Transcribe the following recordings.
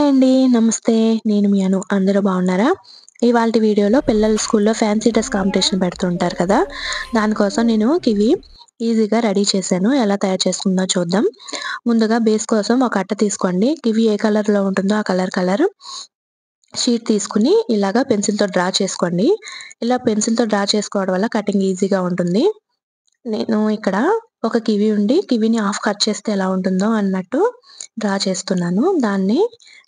Hi అండి. నమస్తే. నేను మీ అను. అందరూ బాగున్నారా? ఇవాల్టి వీడియోలో పిల్లలు స్కూల్లో ఫ్యాన్సీ డ్రెస్ కాంపిటీషన్ పెడుతుంటారు కదా! దానికోసం నేను కివి ఈజీగా రెడీ చేశాను. ఎలా తయారు చేసుకుందో చూద్దాం. ముందుగా బేస్ కోసం ఒక అట్ట తీసుకోండి. కివి ఏ కలర్‌లో ఉంటుందో ఆ కలర్ షీట్ తీసుకొని ఇలాగా పెన్సిల్‌తో డ్రా చేసుకోండి. ఇలా పెన్సిల్‌తో డ్రా చేసుకోవడం వల్ల కటింగ్ ఈజీగా ఉంటుంది. నేను ఇక్కడ ఒక కివి ఉండి, కివిని హాఫ్ కట్ చేస్తే ఎలా ఉంటుందో అన్నట్టు డ్రా చేస్తున్నాను. దాన్ని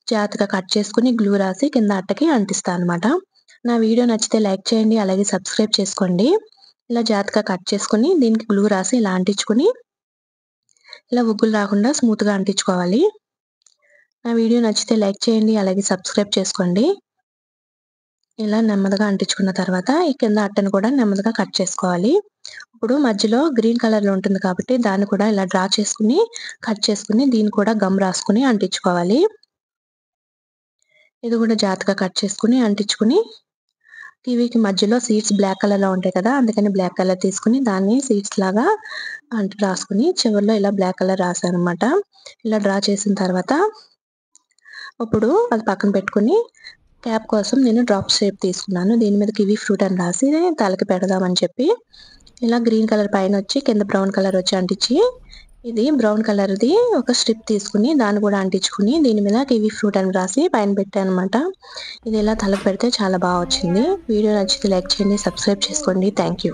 జాగ్రత్తగా కట్ చేసుకొని గ్లూ రాసి కింద అట్టకి అంటిస్తా అనమాట. నా వీడియో నచ్చితే లైక్ చేయండి. అలాగే సబ్స్క్రైబ్ చేసుకోండి. ఇలా జాగ్రత్తగా కట్ చేసుకొని దీనికి గ్లూ రాసి ఇలా అంటించుకొని, ఇలా ఉగ్గులు రాకుండా స్మూత్‌గా అంటించుకోవాలి. నా వీడియో నచ్చితే లైక్ చేయండి. అలాగే సబ్స్క్రైబ్ చేసుకోండి. ఇలా నెమ్మదిగా అంటించుకున్న తర్వాత ఈ కింద అట్టను కూడా నెమ్మదిగా కట్ చేసుకోవాలి. ఇప్పుడు మధ్యలో గ్రీన్ కలర్‌లో ఉంటుంది కాబట్టి దాన్ని కూడా ఇలా డ్రా చేసుకొని, కట్ చేసుకొని దీన్ని కూడా గమ్ రాసుకొని అంటించుకోవాలి. ఇది కూడా జాగ్రత్తగా కట్ చేసుకొని, అంటించుకొని కివికి మధ్యలో సీడ్స్ బ్లాక్ కలర్‌లో ఉంటాయి కదా! అందుకని బ్లాక్ కలర్ తీసుకొని దాన్ని సీడ్స్ లాగా రాసుకొని చివర్లో ఇలా బ్లాక్ కలర్ రాసాననమాట. ఇలా డ్రా చేసిన తర్వాత ఇప్పుడు అది పక్కన పెట్టుకొని క్యాప్ కోసం నేను డ్రాప్ షేప్ తీసుకున్నాను. దీని మీద కివి ఫ్రూట్ అని రాసి తలకి పెడదామని చెప్పి ఇలా గ్రీన్ కలర్ పైనొచ్చి కింద బ్రౌన్ కలర్ వచ్చి అంటించి, ఇది బ్రౌన్ కలర్‌ది ఒక స్ట్రిప్ తీసుకొని దాన్ని కూడా అంటించుకొని దీని మీద కివి ఫ్రూట్ అని రాసి పైన పెట్టాననమాట. ఇది ఇలా తలకు పెడితే చాలా బా వచ్చింది. వీడియో నచ్చితే లైక్ చేయండి, సబ్స్క్రైబ్ చేసుకోండి. Thank you.